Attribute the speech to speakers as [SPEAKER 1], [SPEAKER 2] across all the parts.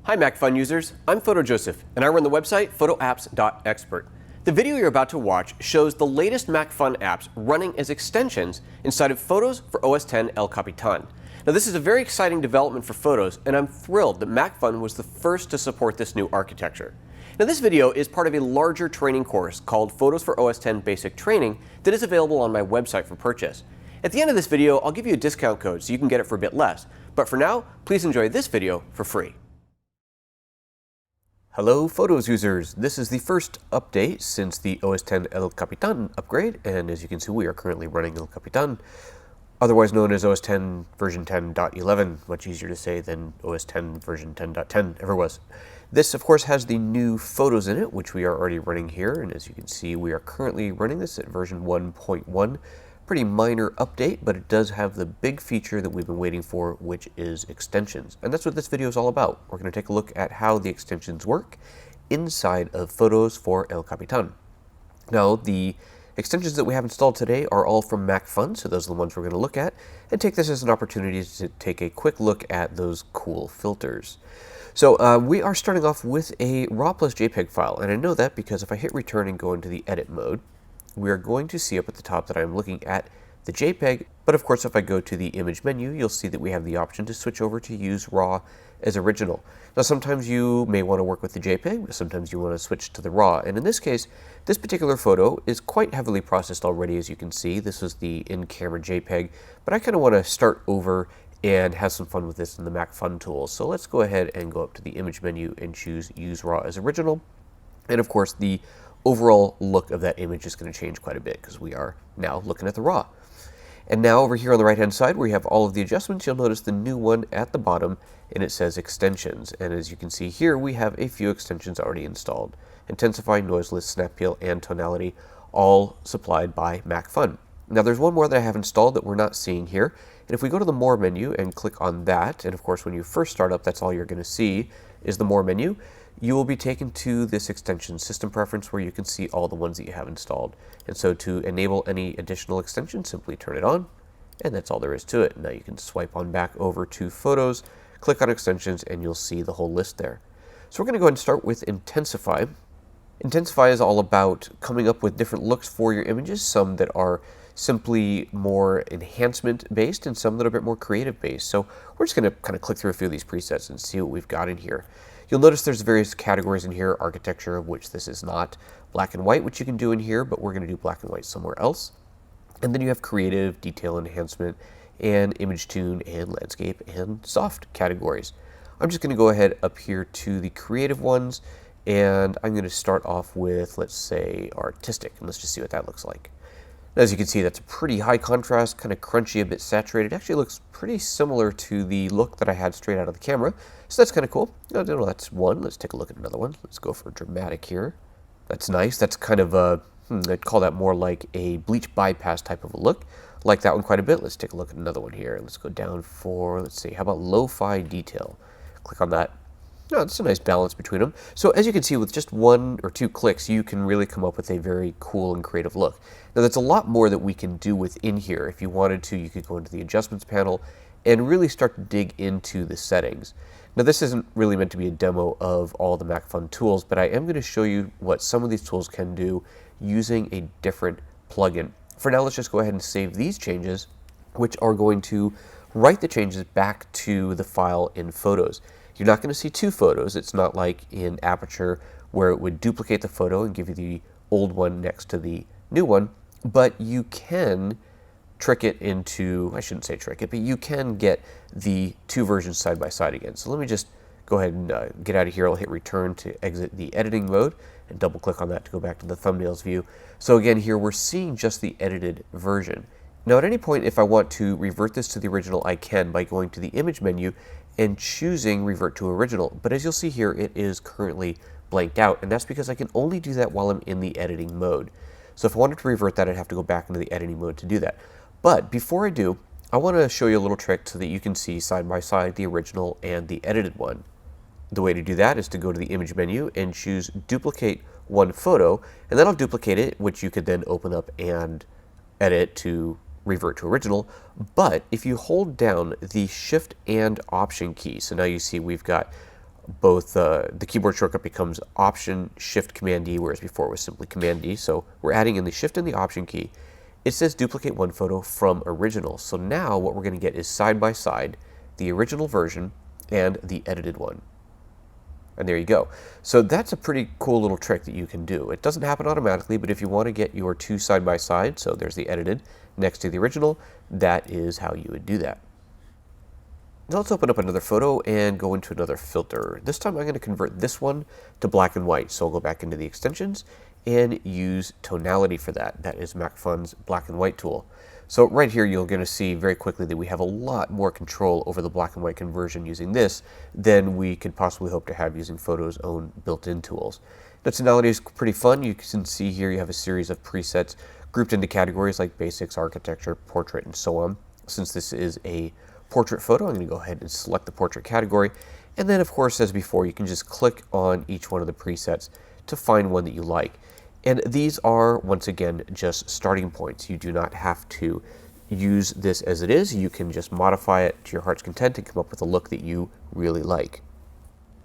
[SPEAKER 1] Hi MacFun users, I'm PhotoJoseph and I run the website photoapps.expert. The video you're about to watch shows the latest MacFun apps running as extensions inside of Photos for OS X El Capitan. Now this is a very exciting development for Photos and I'm thrilled that MacFun was the first to support this new architecture. Now this video is part of a larger training course called Photos for OS X Basic Training that is available on my website for purchase. At the end of this video, I'll give you a discount code so you can get it for a bit less, but for now, please enjoy this video for free. Hello Photos users, this is the first update since the OS X El Capitan upgrade, and as you can see we are currently running El Capitan, otherwise known as OS X version 10.11, much easier to say than OS X version 10.10 ever was. This of course has the new photos in it, which we are already running here, and as you can see we are currently running this at version 1.1. Pretty minor update, but it does have the big feature that we've been waiting for, which is extensions. And that's what this video is all about. We're going to take a look at how the extensions work inside of Photos for El Capitan. Now, the extensions that we have installed today are all from MacFun, so those are the ones we're going to look at, and take this as an opportunity to take a quick look at those cool filters. So we are starting off with a RAW plus JPEG file, and I know that because if I hit return and go into the edit mode, we are going to see up at the top that I'm looking at the JPEG, but of course if I go to the image menu, you'll see that we have the option to switch over to use RAW as original. Now sometimes you may want to work with the JPEG, but sometimes you want to switch to the RAW, and in this case, this particular photo is quite heavily processed already, as you can see. This is the in-camera JPEG, but I kind of want to start over and have some fun with this in the MacFun tools. So let's go ahead and go up to the image menu and choose use RAW as original, and of course the overall look of that image is going to change quite a bit because we are now looking at the RAW. And now over here on the right hand side where you have all of the adjustments, you'll notice the new one at the bottom and it says extensions. And as you can see here, we have a few extensions already installed. Intensify, Noiseless, Snap Peel, and Tonality, all supplied by MacFun. Now there's one more that I have installed that we're not seeing here. And if we go to the More menu and click on that, and of course when you first start up, that's all you're going to see is the More menu, you will be taken to this extension system preference where you can see all the ones that you have installed. And so to enable any additional extension, simply turn it on, and that's all there is to it. Now you can swipe on back over to Photos, click on Extensions, and you'll see the whole list there. So we're going to go ahead and start with Intensify. Intensify is all about coming up with different looks for your images, some that are simply more enhancement based and some that are a bit more creative based. So we're just going to kind of click through a few of these presets and see what we've got in here. You'll notice there's various categories in here, architecture, of which this is not, black and white, which you can do in here, but we're going to do black and white somewhere else. And then you have creative, detail enhancement, and image tune, and landscape, and soft categories. I'm just going to go ahead up here to the creative ones, and I'm going to start off with, let's say, artistic, and let's just see what that looks like. As you can see, that's a pretty high contrast, kind of crunchy, a bit saturated. It actually looks pretty similar to the look that I had straight out of the camera, so that's kind of cool. No, that's one. Let's take a look at another one. Let's go for dramatic here. That's nice. That's kind of a, I'd call that more like a bleach bypass type of a look. Like that one quite a bit. Let's take a look at another one here. Let's go down for, let's see, how about lo-fi detail? Click on that. No, it's a nice balance between them. So as you can see, with just one or two clicks, you can really come up with a very cool and creative look. Now there's a lot more that we can do within here. If you wanted to, you could go into the adjustments panel and really start to dig into the settings. Now this isn't really meant to be a demo of all the MacFun tools, but I am going to show you what some of these tools can do using a different plugin. For now, let's just go ahead and save these changes, which are going to write the changes back to the file in Photos. You're not going to see two photos. It's not like in Aperture where it would duplicate the photo and give you the old one next to the new one, but you can trick it into, I shouldn't say trick it, but you can get the two versions side by side again. So let me just go ahead and get out of here. I'll hit return to exit the editing mode and double click on that to go back to the thumbnails view. So again, here we're seeing just the edited version. Now at any point, if I want to revert this to the original, I can by going to the image menu and choosing revert to original. But as you'll see here, it is currently blanked out, and that's because I can only do that while I'm in the editing mode. So if I wanted to revert that, I'd have to go back into the editing mode to do that. But before I do, I want to show you a little trick so that you can see side by side the original and the edited one. The way to do that is to go to the image menu and choose duplicate one photo, and that'll duplicate it, which you could then open up and edit to revert to original. But if you hold down the Shift and Option key, so now you see we've got both the keyboard shortcut becomes Option Shift Command D, whereas before it was simply Command D. So we're adding in the Shift and the Option key. It says duplicate one photo from original. So now what we're going to get is side by side the original version and the edited one. And there you go. So that's a pretty cool little trick that you can do. It doesn't happen automatically, but if you want to get your two side by side, so there's the edited next to the original, that is how you would do that. Now let's open up another photo and go into another filter. This time I'm going to convert this one to black and white. So I'll go back into the extensions and use Tonality for that. That is Macphun's black and white tool. So right here you're going to see very quickly that we have a lot more control over the black and white conversion using this than we could possibly hope to have using Photo's own built-in tools. Now Tonality is pretty fun. You can see here you have a series of presets grouped into categories like basics, architecture, portrait, and so on. Since this is a portrait photo, I'm going to go ahead and select the portrait category. And then, of course, as before, you can just click on each one of the presets to find one that you like. And these are, once again, just starting points. You do not have to use this as it is. You can just modify it to your heart's content and come up with a look that you really like.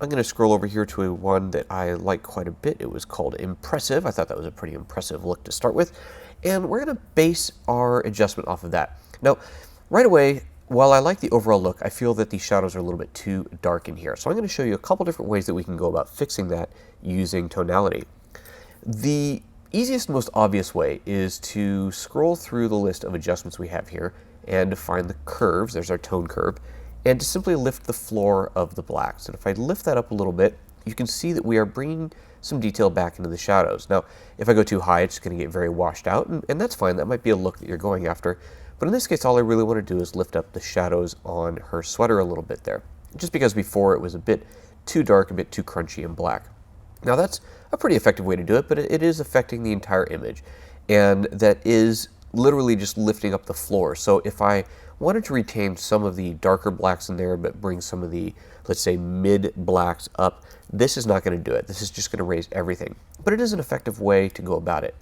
[SPEAKER 1] I'm going to scroll over here to one that I like quite a bit. It was called Impressive. I thought that was a pretty impressive look to start with. And we're going to base our adjustment off of that. Now, right away, while I like the overall look, I feel that the shadows are a little bit too dark in here. So I'm going to show you a couple different ways that we can go about fixing that using Tonality. The easiest, most obvious way is to scroll through the list of adjustments we have here and to find the curves. There's our tone curve, and to simply lift the floor of the blacks. And if I lift that up a little bit, you can see that we are bringing some detail back into the shadows. Now, if I go too high, it's going to get very washed out, and that's fine. That might be a look that you're going after. But in this case, all I really want to do is lift up the shadows on her sweater a little bit there, just because before it was a bit too dark, a bit too crunchy and black. Now that's a pretty effective way to do it, but it is affecting the entire image, and that is literally just lifting up the floor. So if I wanted to retain some of the darker blacks in there, but bring some of the, let's say, mid blacks up, this is not going to do it. This is just going to raise everything, but it is an effective way to go about it.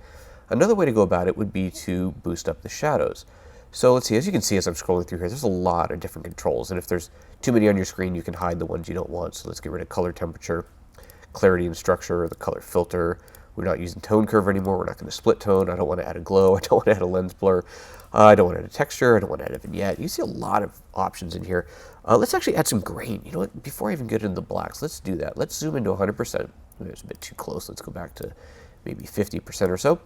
[SPEAKER 1] Another way to go about it would be to boost up the shadows. So let's see, as you can see as I'm scrolling through here, there's a lot of different controls, and if there's too many on your screen, you can hide the ones you don't want. So let's get rid of color temperature, clarity and structure, the color filter. We're not using tone curve anymore. We're not going to split tone. I don't want to add a glow. I don't want to add a lens blur. I don't want to add a texture. I don't want to add a vignette. You see a lot of options in here. Let's actually add some grain. You know what? Before I even get into the blacks, let's do that. Let's zoom into 100%. Maybe it's a bit too close. Let's go back to maybe 50% or so.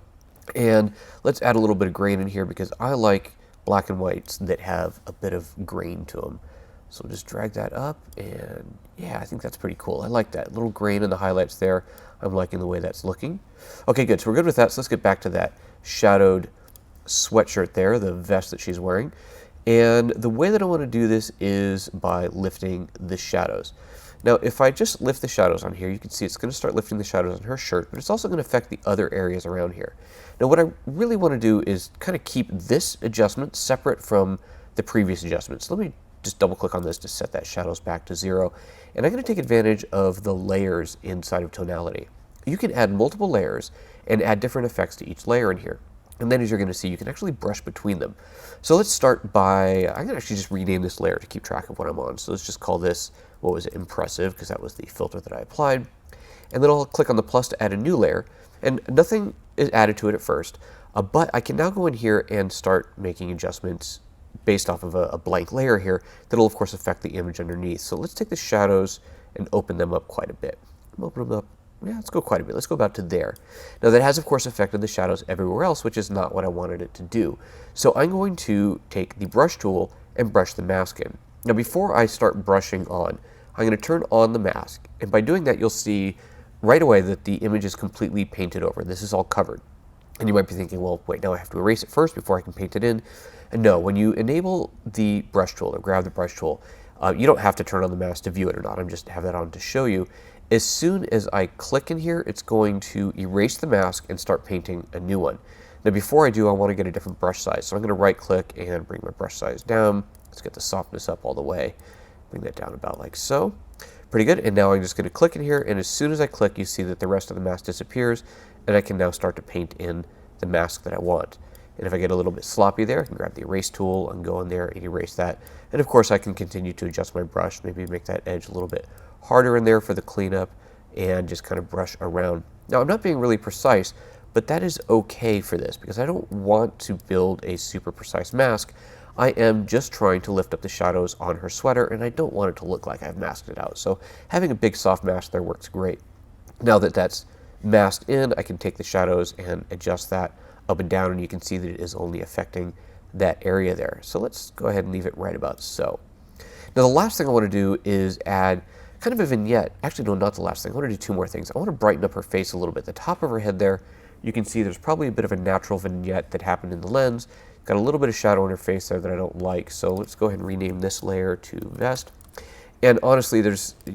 [SPEAKER 1] And let's add a little bit of grain in here because I like black and whites that have a bit of grain to them. So just drag that up, and yeah, I think that's pretty cool. I like that little grain in the highlights there. I'm liking the way that's looking. Okay, good. So we're good with that. So let's get back to that shadowed sweatshirt there, the vest that she's wearing. And the way that I want to do this is by lifting the shadows. Now, if I just lift the shadows on here, you can see it's going to start lifting the shadows on her shirt, but it's also going to affect the other areas around here. Now, what I really want to do is kind of keep this adjustment separate from the previous adjustment. So let me just double click on this to set that shadows back to 0. And I'm going to take advantage of the layers inside of Tonality. You can add multiple layers and add different effects to each layer in here. And then as you're going to see, you can actually brush between them. So let's start by, I'm going to actually just rename this layer to keep track of what I'm on. So let's just call this, what was it, Impressive, because that was the filter that I applied. And then I'll click on the plus to add a new layer. And nothing is added to it at first, but I can now go in here and start making adjustments based off of a blank layer here that'll of course affect the image underneath. So let's take the shadows and open them up quite a bit. Open them up, yeah, let's go quite a bit. Let's go about to there. Now that has of course affected the shadows everywhere else, which is not what I wanted it to do. So I'm going to take the brush tool and brush the mask in. Now before I start brushing on, I'm going to turn on the mask, and by doing that you'll see right away that the image is completely painted over. This is all covered. And you might be thinking, well, wait, now I have to erase it first before I can paint it in. And no, when you enable the brush tool or grab the brush tool, you don't have to turn on the mask to view it or not. I'm just have that on to show you. As soon as I click in here, it's going to erase the mask and start painting a new one. Now before I do, I want to get a different brush size. So I'm going to right click and bring my brush size down. Let's get the softness up all the way. Bring that down about like so. Pretty good. And now I'm just going to click in here, and as soon as I click, you see that the rest of the mask disappears, and I can now start to paint in the mask that I want. And if I get a little bit sloppy there, I can grab the erase tool and go in there and erase that. And of course I can continue to adjust my brush, maybe make that edge a little bit harder in there for the cleanup and just kind of brush around. Now, I'm not being really precise, but that is okay for this because I don't want to build a super precise mask. I am just trying to lift up the shadows on her sweater, and I don't want it to look like I've masked it out. So having a big soft mask there works great. Now that that's masked in, I can take the shadows and adjust that up and down, and you can see that it is only affecting that area there. So let's go ahead and leave it right about so. Now the last thing I want to do is add kind of a vignette. Actually, no, not the last thing. I want to do two more things. I want to brighten up her face a little bit. The top of her head there, you can see there's probably a bit of a natural vignette that happened in the lens. Got a little bit of shadow on her face there that I don't like. So let's go ahead and rename this layer to vest. And honestly,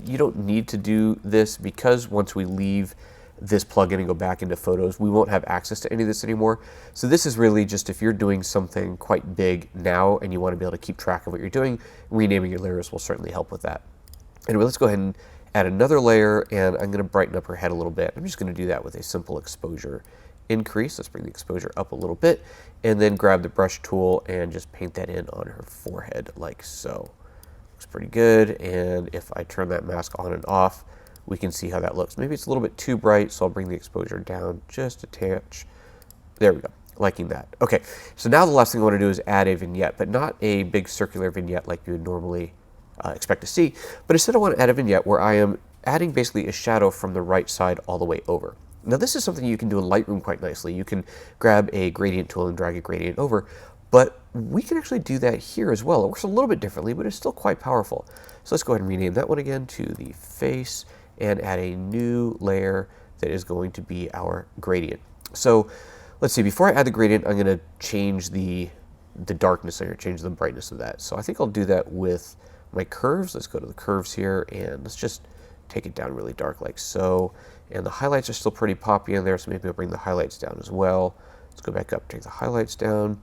[SPEAKER 1] you don't need to do this because once we leave this plugin and go back into photos, we won't have access to any of this anymore. So this is really just if you're doing something quite big now and you want to be able to keep track of what you're doing, renaming your layers will certainly help with that. Anyway, let's go ahead and add another layer, and I'm going to brighten up her head a little bit. I'm just going to do that with a simple exposure increase. Let's bring the exposure up a little bit, and then grab the brush tool and just paint that in on her forehead like so. Looks pretty good, and if I turn that mask on and off, we can see how that looks. Maybe it's a little bit too bright, so I'll bring the exposure down just a touch. There we go, liking that. Okay, so now the last thing I want to do is add a vignette, but not a big circular vignette like you would normally expect to see, but instead I want to add a vignette where I am adding basically a shadow from the right side all the way over. Now this is something you can do in Lightroom quite nicely. You can grab a gradient tool and drag a gradient over, but we can actually do that here as well. It works a little bit differently, but it's still quite powerful. So let's go ahead and rename that one again to the face and add a new layer that is going to be our gradient. So let's see, before I add the gradient, I'm going to change the darkness layer, change the brightness of that. So I think I'll do that with my curves. Let's go to the curves here and let's just take it down really dark like so. And the highlights are still pretty poppy in there, so maybe I'll bring the highlights down as well. Let's go back up, take the highlights down.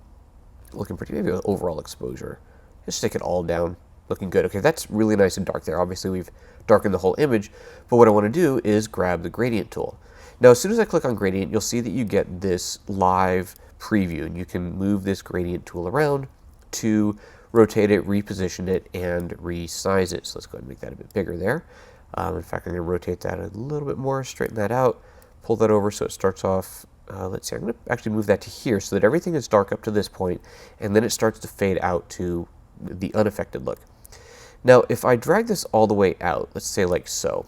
[SPEAKER 1] Looking pretty, maybe with overall exposure. Just take it all down, looking good. Okay, that's really nice and dark there. Obviously we've darkened the whole image, but what I want to do is grab the gradient tool. Now as soon as I click on gradient, you'll see that you get this live preview, and you can move this gradient tool around to rotate it, reposition it, and resize it. So let's go ahead and make that a bit bigger there. In fact, I'm going to rotate that a little bit more, straighten that out, pull that over so it starts off. Let's see, I'm going to actually move that to here so that everything is dark up to this point, and then it starts to fade out to the unaffected look. Now, if I drag this all the way out, let's say like so,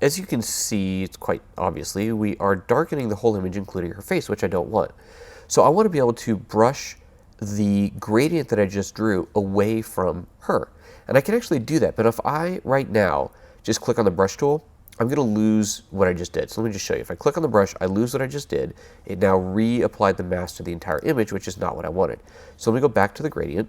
[SPEAKER 1] as you can see, it's quite obviously, we are darkening the whole image, including her face, which I don't want. So I want to be able to brush the gradient that I just drew away from her. And I can actually do that, but if I, right now, just click on the brush tool, I'm going to lose what I just did. So let me just show you. If I click on the brush, I lose what I just did. It now reapplied the mask to the entire image, which is not what I wanted. So let me go back to the gradient.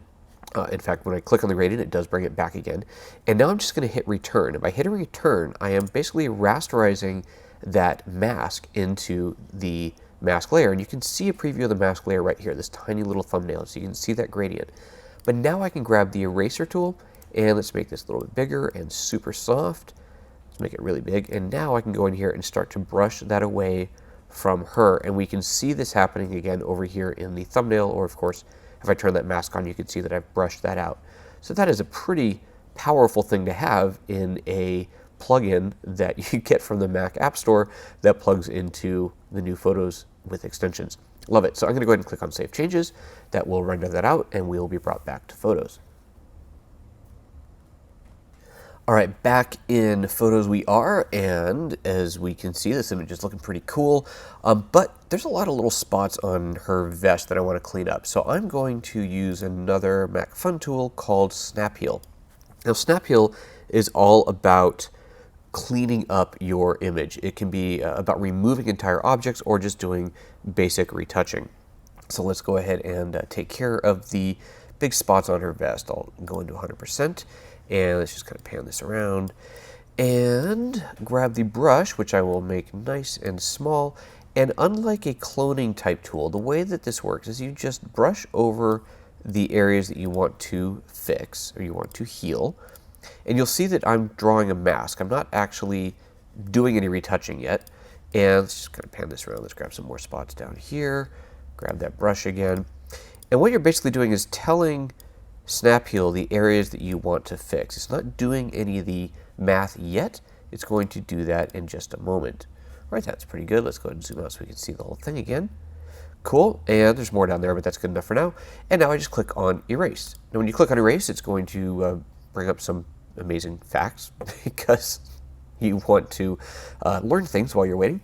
[SPEAKER 1] In fact, when I click on the gradient, it does bring it back again. And now I'm just going to hit return. And by hitting return, I am basically rasterizing that mask into the mask layer. And you can see a preview of the mask layer right here, this tiny little thumbnail. So you can see that gradient. But now I can grab the eraser tool, and let's make this a little bit bigger and super soft. Let's make it really big. And now I can go in here and start to brush that away from her. And we can see this happening again over here in the thumbnail, or of course, if I turn that mask on, you can see that I've brushed that out. So that is a pretty powerful thing to have in a plugin that you get from the Mac App Store that plugs into the new Photos with extensions. Love it. So I'm going to go ahead and click on Save Changes. That will render that out, and we'll be brought back to Photos. All right, back in Photos we are, and as we can see, this image is looking pretty cool, but there's a lot of little spots on her vest that I want to clean up. So I'm going to use another Macphun tool called Snap Heal. Now, Snap Heal is all about cleaning up your image. It can be about removing entire objects or just doing basic retouching. So let's go ahead and take care of the big spots on her vest. I'll go into 100%. And let's just kind of pan this around and grab the brush, which I will make nice and small. And unlike a cloning type tool, the way that this works is you just brush over the areas that you want to fix or you want to heal. And you'll see that I'm drawing a mask. I'm not actually doing any retouching yet. And let's just kind of pan this around. Let's grab some more spots down here. Grab that brush again. And what you're basically doing is telling Snap Heal the areas that you want to fix. It's not doing any of the math yet. It's going to do that in just a moment. All right, that's pretty good. Let's go ahead and zoom out so we can see the whole thing again. Cool, and there's more down there, but that's good enough for now. And now I just click on Erase. Now when you click on Erase, it's going to bring up some amazing facts because you want to learn things while you're waiting.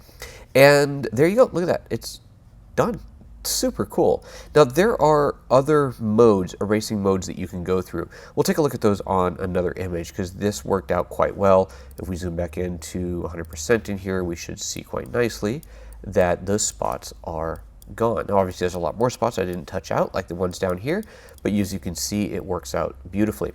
[SPEAKER 1] And there you go, look at that, it's done. Super cool. Now there are other modes, erasing modes, that you can go through. We'll take a look at those on another image because this worked out quite well. If we zoom back into 100% in here, we should see quite nicely that those spots are gone. Now obviously there's a lot more spots I didn't touch out, like the ones down here, but as you can see, it works out beautifully.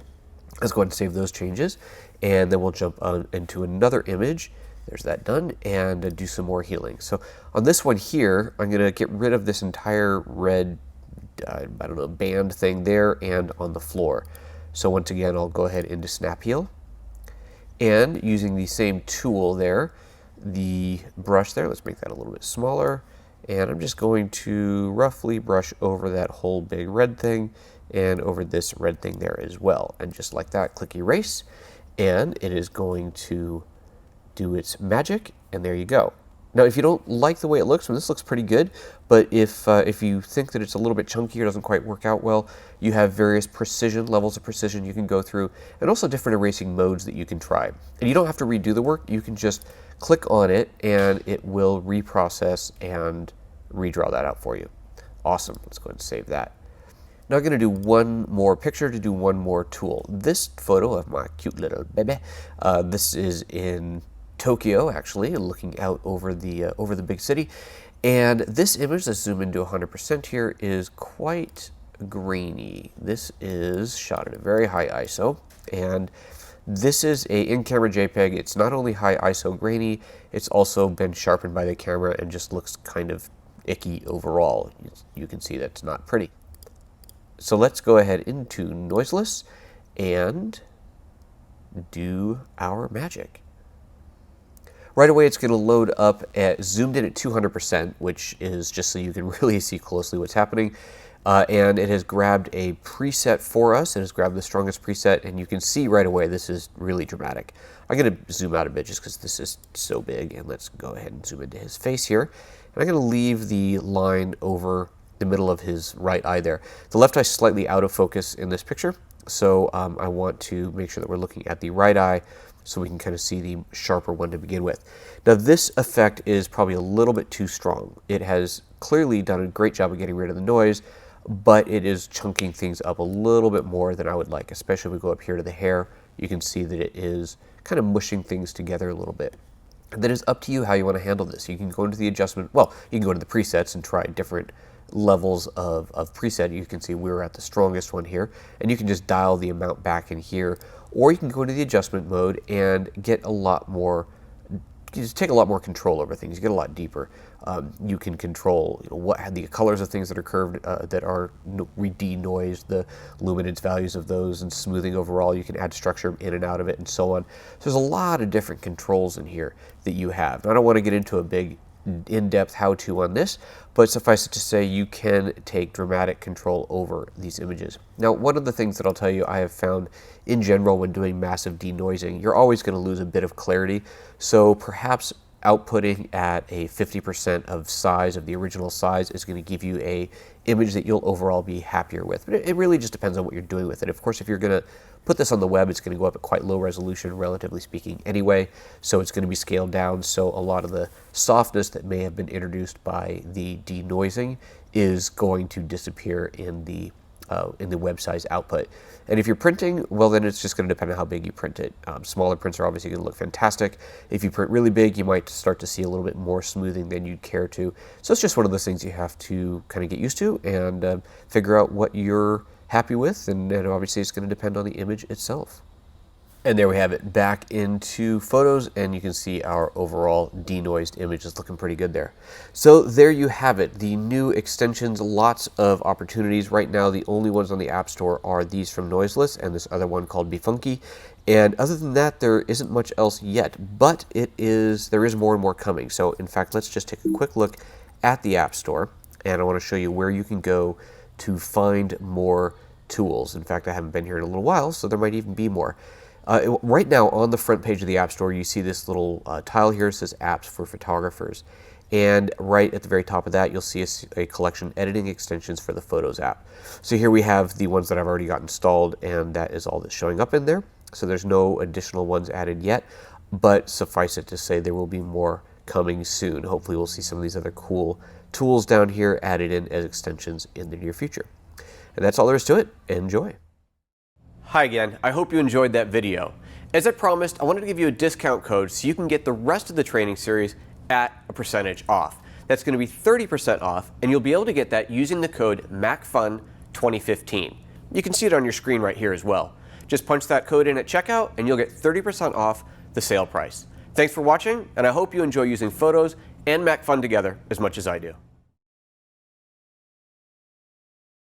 [SPEAKER 1] Let's go ahead and save those changes, and then we'll jump on into another image. There's that done, and do some more healing. So on this one here, I'm going to get rid of this entire red, I don't know, band thing there and on the floor. So once again, I'll go ahead into Snap Heal, and using the same tool there, the brush there, let's make that a little bit smaller, and I'm just going to roughly brush over that whole big red thing and over this red thing there as well. And just like that, click Erase, and it is going to do its magic, and there you go. Now, if you don't like the way it looks, this looks pretty good, but if you think that it's a little bit chunky or doesn't quite work out well, you have various levels of precision you can go through, and also different erasing modes that you can try. And you don't have to redo the work, you can just click on it, and it will reprocess and redraw that out for you. Awesome, let's go ahead and save that. Now I'm going to do one more picture to do one more tool. This photo of my cute little baby, this is in Tokyo, actually, looking out over the big city. And this image, let's zoom into 100% here, is quite grainy. This is shot at a very high ISO, and this is a in-camera JPEG. It's not only high ISO grainy, it's also been sharpened by the camera and just looks kind of icky overall. You can see that's not pretty. So let's go ahead into Noiseless and do our magic. Right away, it's going to load up zoomed in at 200%, which is just so you can really see closely what's happening. And it has grabbed a preset for us. It has grabbed the strongest preset, and you can see right away this is really dramatic. I'm going to zoom out a bit just because this is so big, and let's go ahead and zoom into his face here. And I'm going to leave the line over the middle of his right eye there. The left eye is slightly out of focus in this picture, so I want to make sure that we're looking at the right eye so we can kind of see the sharper one to begin with. Now this effect is probably a little bit too strong. It has clearly done a great job of getting rid of the noise, but it is chunking things up a little bit more than I would like, especially if we go up here to the hair. You can see that it is kind of mushing things together a little bit. And then it's up to you how you want to handle this. You can go into the adjustment, well, you can go into the presets and try different levels of preset. You can see we're at the strongest one here, and you can just dial the amount back in here, or you can go into the adjustment mode and get a lot more, you just take a lot more control over things. You get a lot deeper. You can control what the colors of things that are curved, that are denoised, the luminance values of those, and smoothing overall. You can add structure in and out of it, and so on. So there's a lot of different controls in here that you have. Now, I don't want to get into a big in-depth how-to on this, but suffice it to say you can take dramatic control over these images. Now, one of the things that I'll tell you I have found in general when doing massive denoising, you're always going to lose a bit of clarity, so perhaps outputting at a 50% of size of the original size is going to give you a image that you'll overall be happier with. But it really just depends on what you're doing with it. Of course, if you're going to put this on the web, it's going to go up at quite low resolution, relatively speaking, anyway, so it's going to be scaled down, so a lot of the softness that may have been introduced by the denoising is going to disappear in the web size output. And if you're printing, well, then it's just going to depend on how big you print it. Smaller prints are obviously going to look fantastic. If you print really big, you might start to see a little bit more smoothing than you'd care to. So it's just one of those things you have to kind of get used to and figure out what you're happy with, and obviously it's going to depend on the image itself. And there we have it, back into Photos, and you can see our overall denoised image is looking pretty good there. So there you have it, the new extensions, lots of opportunities. Right now, the only ones on the App Store are these from Noiseless and this other one called Be Funky. And other than that, there isn't much else yet, but there is more and more coming. So in fact, let's just take a quick look at the App Store, and I want to show you where you can go to find more tools. In fact, I haven't been here in a little while, so there might even be more. Right now on the front page of the App Store, you see this little tile here. It says Apps for Photographers. And right at the very top of that, you'll see a collection editing extensions for the Photos app. So here we have the ones that I've already got installed, and that is all that's showing up in there. So there's no additional ones added yet, but suffice it to say there will be more coming soon. Hopefully we'll see some of these other cool tools down here added in as extensions in the near future. And that's all there is to it. Enjoy. Hi again. I hope you enjoyed that video. As I promised, I wanted to give you a discount code so you can get the rest of the training series at a percentage off. That's going to be 30% off, and you'll be able to get that using the code MacPhun2015. You can see it on your screen right here as well. Just punch that code in at checkout and you'll get 30% off the sale price. Thanks for watching, and I hope you enjoy using Photos and MacPhun together as much as I do.